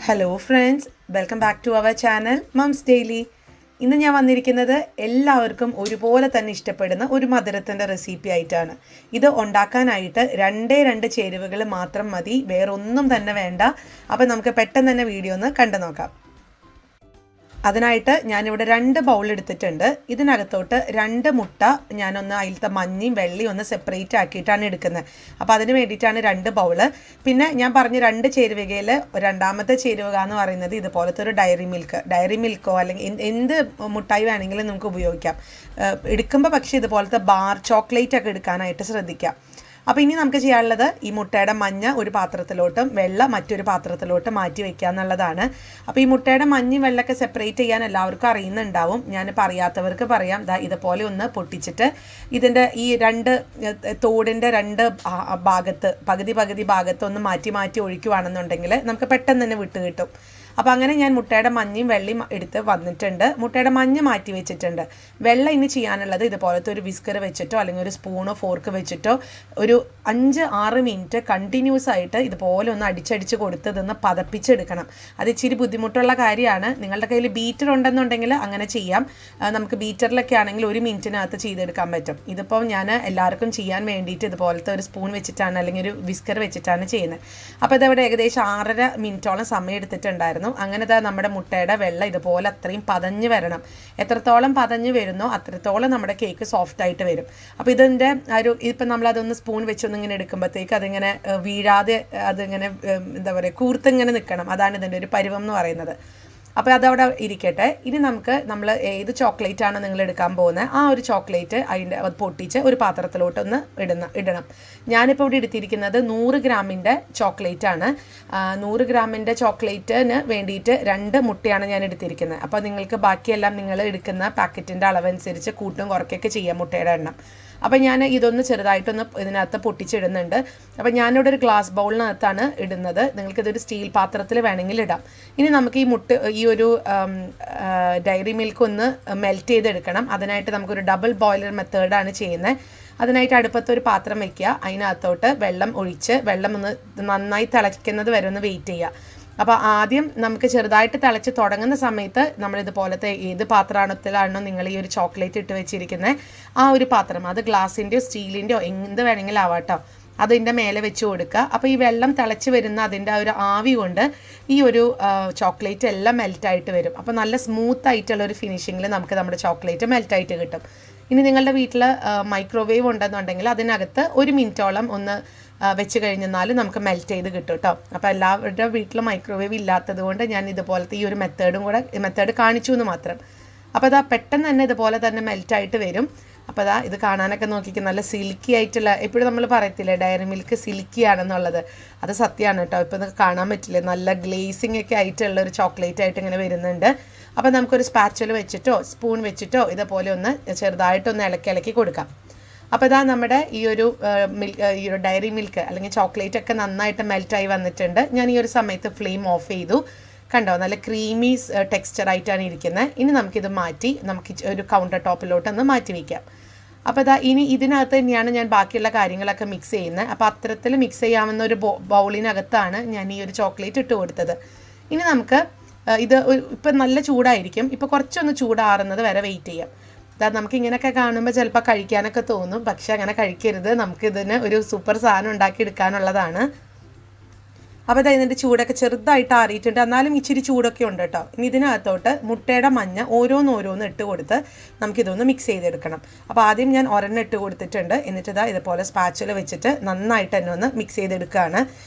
Hello friends, welcome back to our channel mums daily. ഇന്ന് ഞാൻ വന്നിരിക്കുന്നത് എല്ലാവർക്കും ഒരുപോലെ തന്നെ ഇഷ്ടപ്പെടുന്ന ഒരു മധുരത്തിൻ്റെ റെസിപ്പി ആയിട്ടാണ്. ഇത് ഉണ്ടാക്കാനായിട്ട് രണ്ട് ചേരുവകൾ മാത്രം മതി, വേറൊന്നും തന്നെ വേണ്ട. അപ്പോൾ നമുക്ക് പെട്ടെന്ന് തന്നെ വീഡിയോ ഒന്ന് കണ്ടു നോക്കാം. അതിനായിട്ട് ഞാനിവിടെ 2 ബൗൾ എടുത്തിട്ടുണ്ട്. ഇതിനകത്തോട്ട് 2 മുട്ട ഞാനൊന്ന് അതിലത്തെ മഞ്ഞയും വെള്ളയും ഒന്ന് സെപ്പറേറ്റ് ആക്കിയിട്ടാണ് എടുക്കുന്നത്. അപ്പോൾ അതിന് വേണ്ടിയിട്ടാണ് 2 ബൗള്. പിന്നെ ഞാൻ പറഞ്ഞ 2 ചേരുവകയിൽ രണ്ടാമത്തെ ചേരുവക എന്ന് പറയുന്നത് ഇതുപോലത്തെ ഒരു ഡയറി മിൽക്കോ അല്ലെങ്കിൽ എന്ത് മുട്ടായി വേണമെങ്കിലും നമുക്ക് ഉപയോഗിക്കാം. എടുക്കുമ്പോൾ പക്ഷേ ഇതുപോലത്തെ ബാർ ചോക്ലേറ്റ് ഒക്കെ എടുക്കാനായിട്ട് ശ്രദ്ധിക്കാം. അപ്പോൾ ഇനി നമുക്ക് ചെയ്യാനുള്ളത് ഈ മുട്ടയുടെ മഞ്ഞ ഒരു പാത്രത്തിലോട്ടും വെള്ള മറ്റൊരു പാത്രത്തിലോട്ടും മാറ്റി വയ്ക്കുക എന്നുള്ളതാണ്. അപ്പോൾ ഈ മുട്ടയുടെ മഞ്ഞയും വെള്ളമൊക്കെ സെപ്പറേറ്റ് ചെയ്യാൻ എല്ലാവർക്കും അറിയുന്നുണ്ടാവും. ഞാനിപ്പോൾ അറിയാത്തവർക്ക് പറയാം. ഇതുപോലെ ഒന്ന് പൊട്ടിച്ചിട്ട് ഇതിൻ്റെ ഈ തോടിൻ്റെ 2 ഭാഗത്ത് പകുതി ഭാഗത്ത് ഒന്ന് മാറ്റി ഒഴിക്കുകയാണെന്നുണ്ടെങ്കിൽ നമുക്ക് പെട്ടെന്ന് തന്നെ വിട്ട് കിട്ടും. അപ്പോൾ അങ്ങനെ ഞാൻ മുട്ടയുടെ മഞ്ഞയും വെള്ളയും എടുത്ത് വന്നിട്ടുണ്ട്. മുട്ടയുടെ മഞ്ഞ മാറ്റി വെച്ചിട്ടുണ്ട്. വെള്ള ഇനി ചെയ്യാനുള്ളത് ഇതുപോലത്തെ ഒരു വിസ്കർ വെച്ചിട്ടോ അല്ലെങ്കിൽ ഒരു സ്പൂണോ ഫോർക്ക് വെച്ചിട്ടോ ഒരു 5-6 മിനിറ്റ് കണ്ടിന്യൂസ് ആയിട്ട് ഇതുപോലെ ഒന്ന് അടിച്ചടിച്ച് കൊടുത്തതൊന്ന് പതപ്പിച്ചെടുക്കണം. അത് ഇച്ചിരി ബുദ്ധിമുട്ടുള്ള കാര്യമാണ്. നിങ്ങളുടെ കയ്യിൽ ബീറ്റർ ഉണ്ടെന്നുണ്ടെങ്കിൽ അങ്ങനെ ചെയ്യാം. നമുക്ക് ബീറ്ററിലൊക്കെ ആണെങ്കിൽ 1 മിനിറ്റിനകത്ത് ചെയ്തെടുക്കാൻ പറ്റും. ഇതിപ്പോൾ ഞാൻ എല്ലാവർക്കും ചെയ്യാൻ വേണ്ടിയിട്ട് ഇതുപോലത്തെ ഒരു സ്പൂൺ വെച്ചിട്ടാണ് അല്ലെങ്കിൽ ഒരു വിസ്കർ വെച്ചിട്ടാണ് ചെയ്യുന്നത്. അപ്പോൾ ഇതവിടെ ഏകദേശം 6.5 മിനിറ്റോളം സമയം എടുത്തിട്ടുണ്ടായിരുന്നു. അങ്ങനെ നമ്മുടെ മുട്ടയുടെ വെള്ള ഇതുപോലെ അത്രയും പതഞ്ഞ് വരണം. എത്രത്തോളം പതഞ്ഞ് വരുന്നോ അത്രത്തോളം നമ്മുടെ കേക്ക് സോഫ്റ്റ് ആയിട്ട് വരും. അപ്പോൾ ഇതിൻ്റെ ഇപ്പം നമ്മളതൊന്ന് സ്പൂൺ വെച്ചൊന്നിങ്ങനെ എടുക്കുമ്പോഴത്തേക്ക് അതിങ്ങനെ വീഴാതെ അതിങ്ങനെ എന്താ പറയുക കൂർത്തിങ്ങനെ നിൽക്കണം. അതാണ് ഇതിൻ്റെ ഒരു പരുവം എന്ന് പറയുന്നത്. അപ്പോൾ അതവിടെ ഇരിക്കട്ടെ. ഇനി നമ്മൾ ഏത് ചോക്ലേറ്റാണ് നിങ്ങൾ എടുക്കാൻ പോകുന്നത് ആ ഒരു ചോക്ലേറ്റ് അത് പൊട്ടിച്ച് ഒരു പാത്രത്തിലോട്ടൊന്ന് ഇടണം. ഞാനിപ്പോൾ ഇവിടെ എടുത്തിരിക്കുന്നത് 100 ഗ്രാമിൻ്റെ ചോക്ലേറ്റാണ്. 100 ഗ്രാമിൻ്റെ ചോക്ലേറ്റിന് വേണ്ടിയിട്ട് 2 മുട്ടയാണ് ഞാൻ എടുത്തിരിക്കുന്നത്. അപ്പോൾ നിങ്ങൾക്ക് ബാക്കിയെല്ലാം നിങ്ങൾ എടുക്കുന്ന പാക്കറ്റിൻ്റെ അളവനുസരിച്ച് കൂട്ടും കുറയ്ക്കൊക്കെ ചെയ്യാം മുട്ടയുടെ എണ്ണം. അപ്പോൾ ഞാൻ ഇതൊന്ന് ചെറുതായിട്ടൊന്ന് ഇതിനകത്ത് പൊട്ടിച്ചിടുന്നുണ്ട്. അപ്പോൾ ഞാനിവിടെ ഒരു ഗ്ലാസ് ബൗളിനകത്താണ് ഇടുന്നത്. നിങ്ങൾക്കിതൊരു സ്റ്റീൽ പാത്രത്തിൽ വേണമെങ്കിൽ ഇടാം. ഇനി നമുക്ക് ഈ ഒരു ഡയറി മിൽക്ക് ഒന്ന് മെൽറ്റ് ചെയ്തെടുക്കണം. അതിനായിട്ട് നമുക്കൊരു ഡബിൾ ബോയിലർ മെത്തേഡാണ് ചെയ്യുന്നത്. അതിനായിട്ട് അടുപ്പത്തൊരു പാത്രം വയ്ക്കുക. അതിനകത്തോട്ട് വെള്ളം ഒഴിച്ച് വെള്ളം ഒന്ന് നന്നായി തിളയ്ക്കുന്നത് വരെ ഒന്ന് വെയിറ്റ് ചെയ്യുക. അപ്പോൾ ആദ്യം നമുക്ക് ചെറുതായിട്ട് തിളച്ച് തുടങ്ങുന്ന സമയത്ത് നമ്മളിതുപോലത്തെ ഏത് പാത്രത്തിലാണോ നിങ്ങൾ ഈ ഒരു ചോക്ലേറ്റ് ഇട്ട് വെച്ചിരിക്കുന്നത് ആ ഒരു പാത്രം, അത് ഗ്ലാസിൻ്റെയോ സ്റ്റീലിൻ്റെയോ എന്ത് വേണമെങ്കിലും ആവാട്ടോ, അതിൻ്റെ മേലെ വെച്ച് കൊടുക്കുക. അപ്പോൾ ഈ വെള്ളം തിളച്ച് വരുന്ന അതിൻ്റെ ഒരു ആവി കൊണ്ട് ഈ ഒരു ചോക്ലേറ്റ് എല്ലാം മെൽറ്റായിട്ട് വരും. അപ്പോൾ നല്ല സ്മൂത്ത് ആയിട്ടുള്ളൊരു ഫിനിഷിങ്ങിൽ നമുക്ക് നമ്മുടെ ചോക്ലേറ്റ് മെൽറ്റായിട്ട് കിട്ടും. ഇനി നിങ്ങളുടെ വീട്ടിൽ മൈക്രോവേവ് ഉണ്ടെന്നുണ്ടെങ്കിൽ അതിനകത്ത് 1 മിനിറ്റോളം ഒന്ന് വെച്ച് കഴിഞ്ഞാൽ നമുക്ക് മെൽറ്റ് ചെയ്ത് കിട്ടും കേട്ടോ. അപ്പോൾ എല്ലാവരുടെ വീട്ടിലും മൈക്രോവേവ് ഇല്ലാത്തത് കൊണ്ട് ഞാൻ ഇതുപോലത്തെ ഈ ഒരു മെത്തേഡ് കാണിച്ചു എന്ന് മാത്രം. അപ്പോൾ പെട്ടെന്ന് തന്നെ ഇതുപോലെ തന്നെ മെൽറ്റായിട്ട് വരും. അപ്പോൾ ഇത് കാണാനൊക്കെ നോക്കിക്ക് നല്ല സിൽക്കി ആയിട്ടുള്ള, എപ്പോഴും നമ്മൾ പറയത്തില്ലേ ഡയറി മിൽക്ക് സിൽക്കി ആണെന്നുള്ളത്, അത് സത്യമാണ് കേട്ടോ. ഇപ്പോൾ ഇത് കാണാൻ പറ്റില്ലേ, നല്ല ഗ്ലേസിംഗ് ഒക്കെ ആയിട്ടുള്ള ഒരു ചോക്ലേറ്റ് ആയിട്ട് ഇങ്ങനെ വരുന്നുണ്ട്. അപ്പോൾ നമുക്കൊരു സ്പാച്ചുല വെച്ചിട്ടോ സ്പൂൺ വെച്ചിട്ടോ ഇതുപോലെ ഒന്ന് ചെറുതായിട്ടൊന്ന് ഇളക്കി കൊടുക്കാം. അപ്പോൾ നമ്മുടെ ഈ ഒരു ഡയറി മിൽക്ക് അല്ലെങ്കിൽ ചോക്ലേറ്റ് ഒക്കെ നന്നായിട്ട് മെൽറ്റായി വന്നിട്ടുണ്ട്. ഞാൻ ഈ ഒരു സമയത്ത് ഫ്ലെയിം ഓഫ് ചെയ്തു. കണ്ടോ, നല്ല ക്രീമി ടെക്സ്ചറായിട്ടാണ് ഇരിക്കുന്നത്. ഇനി നമുക്കിത് മാറ്റി നമുക്ക് ഒരു കൗണ്ടർ ടോപ്പിലോട്ടൊന്ന് മാറ്റി വയ്ക്കാം. അപ്പോൾ ഇനി ഇതിനകത്ത് തന്നെയാണ് ഞാൻ ബാക്കിയുള്ള കാര്യങ്ങളൊക്കെ മിക്സ് ചെയ്യുന്നത്. അപ്പോൾ അത്തരത്തിൽ മിക്സ് ചെയ്യാവുന്ന ഒരു ബൗളിനകത്താണ് ഞാൻ ഈ ഒരു ചോക്ലേറ്റ് ഇട്ട് കൊടുത്തത്. ഇനി നമുക്ക് ഇത് ഇപ്പം നല്ല ചൂടായിരിക്കും. ഇപ്പോൾ കുറച്ചൊന്ന് ചൂടാറുന്നത് വരെ വെയിറ്റ് ചെയ്യാം. നമുക്ക് ഇങ്ങനെയൊക്കെ കാണുമ്പോൾ ചിലപ്പോൾ കഴിക്കാനൊക്കെ തോന്നും, പക്ഷെ അങ്ങനെ കഴിക്കരുത്. നമുക്കിതിന് ഒരു സൂപ്പർ സാധനം ഉണ്ടാക്കിയെടുക്കാനുള്ളതാണ്. അപ്പോൾ ഇതിൻ്റെ ചൂടൊക്കെ ചെറുതായിട്ട് ആറിയിട്ടുണ്ട്, എന്നാലും ഇച്ചിരി ചൂടൊക്കെ ഉണ്ട് കേട്ടോ. ഇനി ഇതിനകത്തോട്ട് മുട്ടയുടെ മഞ്ഞ ഓരോന്ന് ഇട്ട് കൊടുത്ത് നമുക്കിതൊന്ന് മിക്സ് ചെയ്തെടുക്കണം. അപ്പോൾ ആദ്യം ഞാൻ ഒരെണ്ണം ഇട്ട് കൊടുത്തിട്ടുണ്ട്. എന്നിട്ട് ഇതുപോലെ സ്പാച്ചുല വെച്ചിട്ട് നന്നായിട്ട് തന്നെ ഒന്ന് മിക്സ് ചെയ്തെടുക്കുകയാണ്.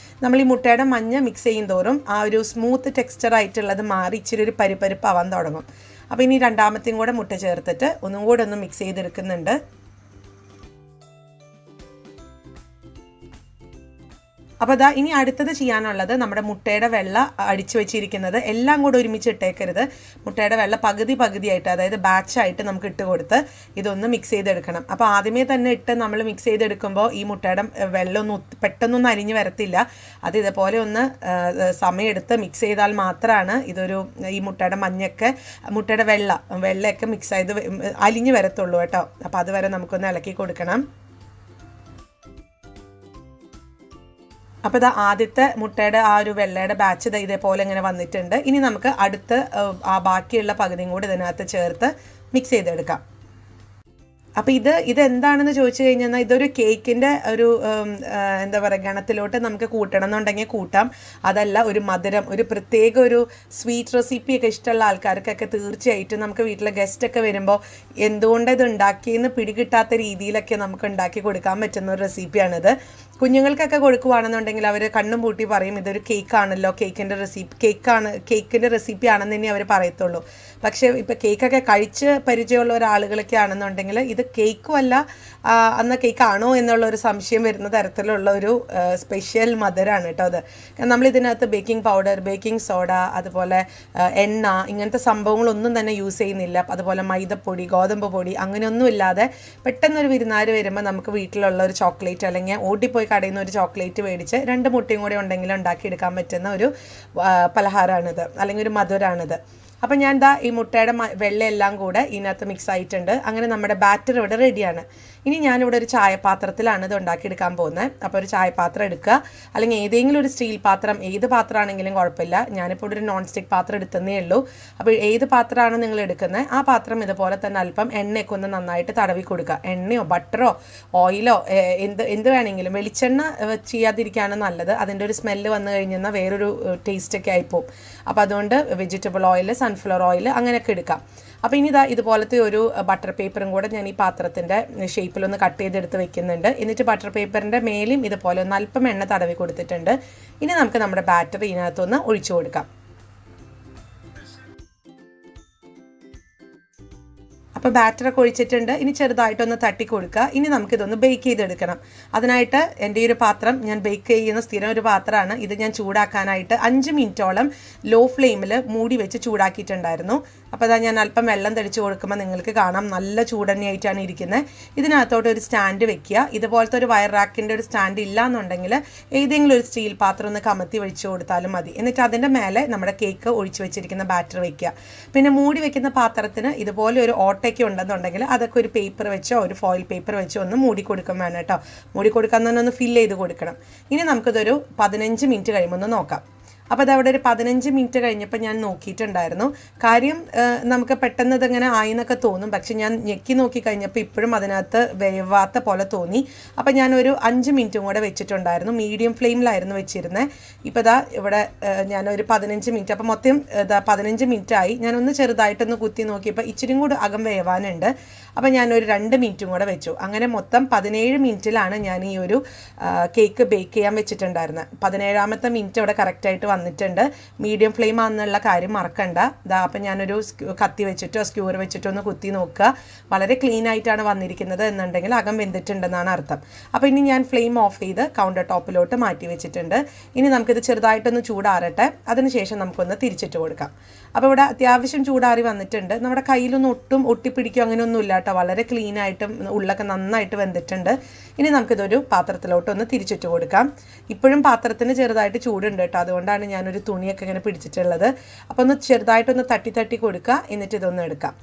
നമ്മൾ ഈ മുട്ടയുടെ മഞ്ഞ മിക്സ് ചെയ്യും തോറും ആ ഒരു സ്മൂത്ത് ടെക്സ്ചറായിട്ടുള്ളത് മാറി ഇച്ചിരി ഒരു പരിപ്പാവാൻ തുടങ്ങും. അപ്പോൾ ഇനി രണ്ടാമത്തെയും കൂടെ മുട്ട ചേർത്തിട്ട് ഒന്നും കൂടെ ഒന്ന് മിക്സ് ചെയ്തെടുക്കുന്നുണ്ട്. അപ്പോൾ ഇനി അടുത്തത് ചെയ്യാനുള്ളത് നമ്മുടെ മുട്ടയുടെ വെള്ള അടിച്ചു വെച്ചിരിക്കുന്നത് എല്ലാം കൂടെ ഒരുമിച്ച് ഇട്ടേക്കരുത്. മുട്ടയുടെ വെള്ള പകുതിയായിട്ട്, അതായത് ബാച്ചായിട്ട് നമുക്ക് ഇട്ട് കൊടുത്ത് ഇതൊന്ന് മിക്സ് ചെയ്തെടുക്കണം. അപ്പോൾ ആദ്യമേ തന്നെ ഇട്ട് നമ്മൾ മിക്സ് ചെയ്തെടുക്കുമ്പോൾ ഈ മുട്ടയുടെ വെള്ളമൊന്നും പെട്ടെന്നൊന്നും അരിഞ്ഞ് വരത്തില്ല. അത് ഇതുപോലെ ഒന്ന് സമയമെടുത്ത് മിക്സ് ചെയ്താൽ മാത്രമാണ് ഈ മുട്ടയുടെ വെള്ളയൊക്കെ മിക്സ് ചെയ്ത് അലിഞ്ഞ് വരത്തുള്ളൂ കേട്ടോ. അപ്പോൾ അതുവരെ നമുക്കൊന്ന് ഇളക്കി കൊടുക്കണം. അപ്പോൾ ഇതാ ആദ്യത്തെ മുട്ടയുടെ ആ ഒരു വെള്ളയുടെ ബാച്ച് ഇതേപോലെ ഇങ്ങനെ വന്നിട്ടുണ്ട്. ഇനി നമുക്ക് അടുത്ത് ആ ബാക്കിയുള്ള പകുതിയും കൂടി ഇതിനകത്ത് ചേർത്ത് മിക്സ് ചെയ്തെടുക്കാം. അപ്പോൾ ഇതെന്താണെന്ന് ചോദിച്ചു കഴിഞ്ഞാൽ ഇതൊരു കേക്കിൻ്റെ ഒരു എന്താ പറയുക ഗണത്തിലോട്ട് നമുക്ക് കൂട്ടണം എന്നുണ്ടെങ്കിൽ കൂട്ടാം. അതല്ല ഒരു മധുരം, ഒരു പ്രത്യേക ഒരു സ്വീറ്റ് റെസിപ്പിയൊക്കെ ഇഷ്ടമുള്ള ആൾക്കാർക്കൊക്കെ തീർച്ചയായിട്ടും നമുക്ക് വീട്ടിലെ ഗസ്റ്റൊക്കെ വരുമ്പോൾ എന്തുകൊണ്ട് ഇത് ഉണ്ടാക്കിയെന്ന് പിടികിട്ടാത്ത രീതിയിലൊക്കെ നമുക്ക് ഉണ്ടാക്കി കൊടുക്കാൻ പറ്റുന്ന ഒരു റെസിപ്പിയാണിത്. കുഞ്ഞുങ്ങൾക്കൊക്കെ കൊടുക്കുകയാണെന്നുണ്ടെങ്കിൽ അവർ കണ്ണും പൂട്ടി പറയും ഇതൊരു കേക്കാണല്ലോ, കേക്കിൻ്റെ റെസിപ്പി ആണെന്ന് തന്നെ അവർ പറയത്തുള്ളൂ. പക്ഷേ ഇപ്പോൾ കേക്കൊക്കെ കഴിച്ച് പരിചയമുള്ള ഒരാളുകളൊക്കെ ആണെന്നുണ്ടെങ്കിൽ ഇത് കേക്കും അല്ല, അന്ന് കേക്കാണോ എന്നുള്ളൊരു സംശയം വരുന്ന തരത്തിലുള്ള ഒരു സ്പെഷ്യൽ മധുരമാണ് കേട്ടോ അത്. നമ്മളിതിനകത്ത് ബേക്കിംഗ് പൗഡർ, ബേക്കിംഗ് സോഡ, അതുപോലെ എണ്ണ, ഇങ്ങനത്തെ സംഭവങ്ങളൊന്നും തന്നെ യൂസ് ചെയ്യുന്നില്ല. അതുപോലെ മൈദപ്പൊടി, ഗോതമ്പ് പൊടി അങ്ങനെയൊന്നും ഇല്ലാതെ പെട്ടെന്നൊരു വിരുന്നാർ വരുമ്പോൾ നമുക്ക് വീട്ടിലുള്ള ഒരു ചോക്ലേറ്റ് അല്ലെങ്കിൽ ഓടിപ്പോയി കടയിൽ നിന്ന് ഒരു ചോക്ലേറ്റ് മേടിച്ച് 2 മുട്ടയും കൂടി ഉണ്ടെങ്കിൽ ഉണ്ടാക്കിയെടുക്കാൻ പറ്റുന്ന ഒരു പലഹാരമാണിത്, അല്ലെങ്കിൽ ഒരു മധുരമാണിത്. അപ്പം ഞാൻ ഈ മുട്ടയുടെ വെള്ളയെല്ലാം കൂടെ ഇതിനകത്ത് മിക്സ് ആയിട്ടുണ്ട്. അങ്ങനെ നമ്മുടെ ബാറ്റർ ഇവിടെ റെഡിയാണ്. ഇനി ഞാനിവിടെ ഒരു ചായപാത്രത്തിലാണ് ഇത് ഉണ്ടാക്കിയെടുക്കാൻ പോകുന്നത്. അപ്പോൾ ഒരു ചായപാത്രം എടുക്കുക, അല്ലെങ്കിൽ ഏതെങ്കിലും ഒരു സ്റ്റീൽ പാത്രം, ഏത് പാത്രമാണെങ്കിലും കുഴപ്പമില്ല. ഞാനിപ്പോൾ ഇവിടെ ഒരു നോൺ സ്റ്റിക്ക് പാത്രം എടുത്തതേ ഉള്ളൂ. അപ്പോൾ ഏത് പാത്രമാണ് നിങ്ങൾ എടുക്കുന്നത് ആ പാത്രം ഇതുപോലെ തന്നെ അല്പം എണ്ണയൊക്കെ ഒന്ന് നന്നായിട്ട് തടവി കൊടുക്കുക. എണ്ണയോ ബട്ടറോ ഓയിലോ എന്ത് വേണമെങ്കിലും, വെളിച്ചെണ്ണ ചെയ്യാതിരിക്കുകയാണ് നല്ലത്. അതിൻ്റെ ഒരു സ്മെല്ല് വന്നു കഴിഞ്ഞാൽ വേറൊരു ടേസ്റ്റൊക്കെ ആയിപ്പോവും. അപ്പോൾ അതുകൊണ്ട് വെജിറ്റബിൾ ഓയിൽ, സൺഫ്ലവർ ഓയിൽ അങ്ങനെയൊക്കെ എടുക്കാം. അപ്പോൾ ഇനി ഇതുപോലത്തെ ഒരു ബട്ടർ പേപ്പറും കൂടെ ഞാൻ ഈ പാത്രത്തിൻ്റെ ഷേപ്പിലൊന്ന് കട്ട് ചെയ്തെടുത്ത് വെക്കുന്നുണ്ട്. എന്നിട്ട് ബട്ടർ പേപ്പറിൻ്റെ മേലും ഇതുപോലെ ഒന്ന് അല്പം എണ്ണ തടവി കൊടുത്തിട്ടുണ്ട്. ഇനി നമുക്ക് നമ്മുടെ ബാറ്ററി ഇതിനകത്തൊന്ന് ഒഴിച്ചു കൊടുക്കാം. അപ്പോൾ ബാറ്ററൊക്കെ ഒഴിച്ചിട്ടുണ്ട്. ഇനി ചെറുതായിട്ടൊന്ന് തട്ടി കൊടുക്കുക. ഇനി നമുക്കിതൊന്ന് ബേക്ക് ചെയ്തെടുക്കണം. അതിനായിട്ട് എൻ്റെ ഈ ഒരു പാത്രം ഞാൻ ബേക്ക് ചെയ്യുന്ന സ്ഥിരം ഒരു പാത്രമാണ്. ഇത് ഞാൻ ചൂടാക്കാനായിട്ട് 5 മിനിറ്റോളം ലോ ഫ്ലെയിമിൽ മൂടി വെച്ച് ചൂടാക്കിയിട്ടുണ്ടായിരുന്നു. അപ്പോൾ അതാ ഞാൻ അല്പം വെള്ളം തെളിച്ച് കൊടുക്കുമ്പോൾ നിങ്ങൾക്ക് കാണാം നല്ല ചൂടന്നെയായിട്ടാണ് ഇരിക്കുന്നത്. ഇതിനകത്തോട്ട് ഒരു സ്റ്റാൻഡ് വെക്കുക. ഇതുപോലത്തെ ഒരു വയർ റാക്കിൻ്റെ ഒരു സ്റ്റാൻഡ് ഇല്ല എന്നുണ്ടെങ്കിൽ ഏതെങ്കിലും ഒരു സ്റ്റീൽ പാത്രം ഒന്ന് കമത്തി വെച്ച് കൊടുത്താലും മതി. എന്നിട്ട് അതിൻ്റെ മേലെ നമ്മുടെ കേക്ക് ഒഴിച്ച് വെച്ചിരിക്കുന്ന ബാറ്റർ വെക്കുക. പിന്നെ മൂടി വെക്കുന്ന പാത്രത്തിന് ഇതുപോലെ ഒരു ഓട്ടയ്ക്ക് ഉണ്ടെന്നുണ്ടെങ്കിൽ അതൊക്കെ ഒരു പേപ്പർ വെച്ചോ ഒരു ഫോയിൽ പേപ്പർ വെച്ചോ ഒന്ന് മൂടി കൊടുക്കാൻ വേണം കേട്ടോ. മൂടി കൊടുക്കാൻ തന്നെ ഒന്ന് ഫില്ല് ചെയ്ത് കൊടുക്കണം. ഇനി നമുക്കിതൊരു 15 മിനിറ്റ് കഴിയുമ്പോൾ ഒന്ന് നോക്കാം. അപ്പോൾ അതവിടെ ഒരു 15 മിനിറ്റ് കഴിഞ്ഞപ്പോൾ ഞാൻ നോക്കിയിട്ടുണ്ടായിരുന്നു. കാര്യം നമുക്ക് പെട്ടെന്ന് ഇതെങ്ങനെ ആയിന്നൊക്കെ തോന്നും. പക്ഷെ ഞാൻ ഞെക്കി നോക്കി കഴിഞ്ഞപ്പോൾ ഇപ്പോഴും അതിനകത്ത് വേവാത്ത പോലെ തോന്നി. അപ്പോൾ ഞാനൊരു 5 മിനിറ്റും കൂടെ വെച്ചിട്ടുണ്ടായിരുന്നു. മീഡിയം ഫ്ലെയിമിലായിരുന്നു വെച്ചിരുന്നത്. ഇപ്പോൾ ഇവിടെ ഞാനൊരു 15 മിനിറ്റ്, അപ്പോൾ മൊത്തം 15 മിനിറ്റ് ആയി. ഞാനൊന്ന് ചെറുതായിട്ടൊന്ന് കുത്തി നോക്കിയപ്പോൾ ഇച്ചിരി കൂടി അകം വേവാനുണ്ട്. അപ്പോൾ ഞാനൊരു 2 മിനിറ്റും കൂടെ വെച്ചു. അങ്ങനെ മൊത്തം 17 മിനിറ്റിലാണ് ഞാൻ ഈ ഒരു കേക്ക് ബേക്ക് ചെയ്യാൻ വെച്ചിട്ടുണ്ടായിരുന്നത്. 17ാമത്തെ മിനിറ്റ് ഇവിടെ കറക്റ്റായിട്ട് വന്നിട്ടുണ്ട്. മീഡിയം ഫ്ലെയിം ആണെന്നുള്ള കാര്യം മറക്കണ്ട. അപ്പോൾ ഞാനൊരു കത്തി വെച്ചിട്ടോ സ്ക്യൂർ വെച്ചിട്ടോ ഒന്ന് കുത്തി നോക്കുക. വളരെ ക്ലീൻ ആയിട്ടാണ് വന്നിരിക്കുന്നത് എന്നുണ്ടെങ്കിൽ അകം വെന്തിട്ടുണ്ടെന്നാണ് അർത്ഥം. അപ്പോൾ ഇനി ഞാൻ ഫ്ലെയിം ഓഫ് ചെയ്ത് കൗണ്ടർ ടോപ്പിലോട്ട് മാറ്റി വെച്ചിട്ടുണ്ട്. ഇനി നമുക്കിത് ചെറുതായിട്ടൊന്ന് ചൂടാറട്ടെ. അതിനുശേഷം നമുക്കൊന്ന് തിരിച്ചിട്ട് കൊടുക്കാം. അപ്പോൾ ഇവിടെ അത്യാവശ്യം ചൂടാറി വന്നിട്ടുണ്ട്. നമ്മുടെ കയ്യിലൊന്നും ഒട്ടും ഒട്ടിപ്പിടിക്കും അങ്ങനെയൊന്നുമില്ല കേട്ടോ. വളരെ ക്ലീൻ ആയിട്ടും ഉള്ളൊക്കെ നന്നായിട്ട് വെന്തിട്ടുണ്ട്. ഇനി നമുക്കിതൊരു പാത്രത്തിലോട്ടൊന്ന് തിരിച്ചിട്ട് കൊടുക്കാം. ഇപ്പോഴും പാത്രത്തിന് ചെറുതായിട്ട് ചൂടുണ്ട് കേട്ടോ. അതുകൊണ്ടാണ് ഞാനൊരു തുണിയൊക്കെ ഇങ്ങനെ പിടിച്ചിട്ടുള്ളത്. അപ്പോൾ ഒന്ന് ചെറുതായിട്ടൊന്ന് തട്ടി കൊടുക്കുക. എന്നിട്ട് ഇതൊന്ന് എടുക്കാം.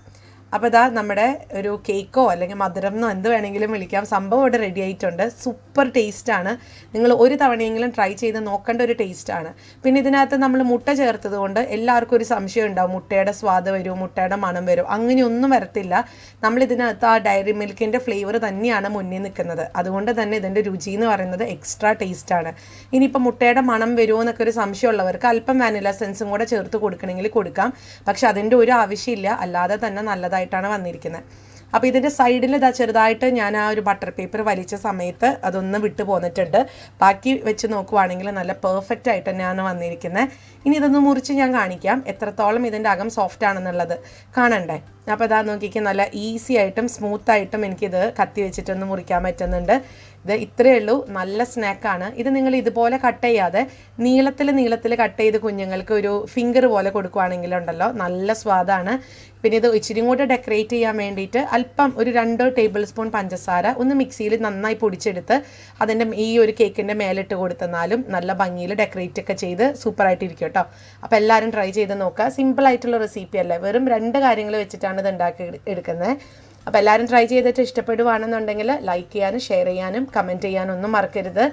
അപ്പോൾ ഇതാ നമ്മുടെ ഒരു കേക്കോ അല്ലെങ്കിൽ മധുരം എന്നോ എന്ത് വേണമെങ്കിലും വിളിക്കാം, സംഭവം ഇവിടെ റെഡി ആയിട്ടുണ്ട്. സൂപ്പർ ടേസ്റ്റാണ്. നിങ്ങൾ ഒരു തവണയെങ്കിലും ട്രൈ ചെയ്ത് നോക്കേണ്ട ഒരു ടേസ്റ്റാണ്. പിന്നെ ഇതിനകത്ത് നമ്മൾ മുട്ട ചേർത്തത് കൊണ്ട് എല്ലാവർക്കും ഒരു സംശയം ഉണ്ടാവും, മുട്ടയുടെ സ്വാദ് വരും, മുട്ടയുടെ മണം വരും. അങ്ങനെയൊന്നും വരത്തില്ല. നമ്മളിതിനകത്ത് ആ ഡയറി മിൽക്കിൻ്റെ ഫ്ലേവർ തന്നെയാണ് മുന്നിൽ നിൽക്കുന്നത്. അതുകൊണ്ട് തന്നെ ഇതിൻ്റെ രുചി എന്ന് പറയുന്നത് എക്സ്ട്രാ ടേസ്റ്റാണ്. ഇനിയിപ്പോൾ മുട്ടയുടെ മണം വരുമോ എന്നൊക്കെ ഒരു സംശയമുള്ളവർക്ക് അല്പം വാനില സെൻസും കൂടെ ചേർത്ത് കൊടുക്കണമെങ്കിൽ കൊടുക്കാം. പക്ഷെ അതിൻ്റെ ഒരു ആവശ്യമില്ല, അല്ലാതെ തന്നെ നല്ലതായിട്ടാണ് വന്നിരിക്കുന്നത്. അപ്പോൾ ഇതിൻ്റെ സൈഡിൽ ചെറുതായിട്ട് ഞാൻ ആ ഒരു ബട്ടർ പേപ്പർ വലിച്ച സമയത്ത് അതൊന്ന് വിട്ടു പോന്നിട്ടുണ്ട്. ബാക്കി വെച്ച് നോക്കുവാണെങ്കിൽ നല്ല പെർഫെക്റ്റ് ആയിട്ട് തന്നെയാണ് വന്നിരിക്കുന്നത്. ഇനി ഇതൊന്ന് മുറിച്ച് ഞാൻ കാണിക്കാം എത്രത്തോളം ഇതിൻ്റെ അകം സോഫ്റ്റ് ആണെന്നുള്ളത് കാണണ്ടേ. അപ്പോൾ ഇതാ നോക്കിക്കാൻ നല്ല ഈസി ആയിട്ടും സ്മൂത്തായിട്ടും എനിക്കിത് കത്തി വെച്ചിട്ടൊന്ന് മുറിക്കാൻ പറ്റുന്നുണ്ട്. ഇത് ഇത്രയേ ഉള്ളൂ. നല്ല സ്നാക്കാണ് ഇത്. നിങ്ങൾ ഇതുപോലെ കട്ട് ചെയ്യാതെ നീളത്തിൽ കട്ട് ചെയ്ത് കുഞ്ഞുങ്ങൾക്ക് ഒരു ഫിംഗർ പോലെ കൊടുക്കുവാണെങ്കിലുണ്ടല്ലോ നല്ല സ്വാദാണ്. പിന്നെ ഇത് ഇച്ചിരി കൂടെ ഡെക്കറേറ്റ് ചെയ്യാൻ വേണ്ടിയിട്ട് അല്പം ഒരു 2 ടേബിൾ സ്പൂൺ പഞ്ചസാര ഒന്ന് മിക്സിയിൽ നന്നായി പൊടിച്ചെടുത്ത് അതിൻ്റെ ഈ ഒരു കേക്കിൻ്റെ മേലിട്ട് കൊടുത്തെന്നാലും നല്ല ഭംഗിയിൽ ഡെക്കറേറ്റ് ഒക്കെ ചെയ്ത് സൂപ്പറായിട്ടിരിക്കും കേട്ടോ. അപ്പോൾ എല്ലാവരും ട്രൈ ചെയ്ത് നോക്കുക. സിമ്പിളായിട്ടുള്ള റെസിപ്പി അല്ലേ. വെറും 2 കാര്യങ്ങൾ വെച്ചിട്ടാണ് ഇത് ഉണ്ടാക്കി എടുക്കുന്നത്. അപ്പോൾ എല്ലാവരും ട്രൈ ചെയ്തിട്ട് ഇഷ്ടപ്പെടുവാണെന്നുണ്ടെങ്കിൽ ലൈക്ക് ചെയ്യാനും ഷെയർ ചെയ്യാനും കമൻറ്റ് ചെയ്യാനും ഒന്നും മറക്കരുത്.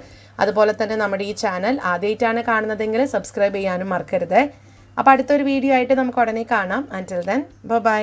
അതുപോലെ തന്നെ നമ്മുടെ ഈ ചാനൽ ആദ്യമായിട്ടാണ് കാണുന്നതെങ്കിൽ സബ്സ്ക്രൈബ് ചെയ്യാനും മറക്കരുത്. അപ്പോൾ അടുത്തൊരു വീഡിയോ ആയിട്ട് നമുക്ക് ഉടനെ കാണാം. അൻറ്റിൽ ദെൻ ബൈ.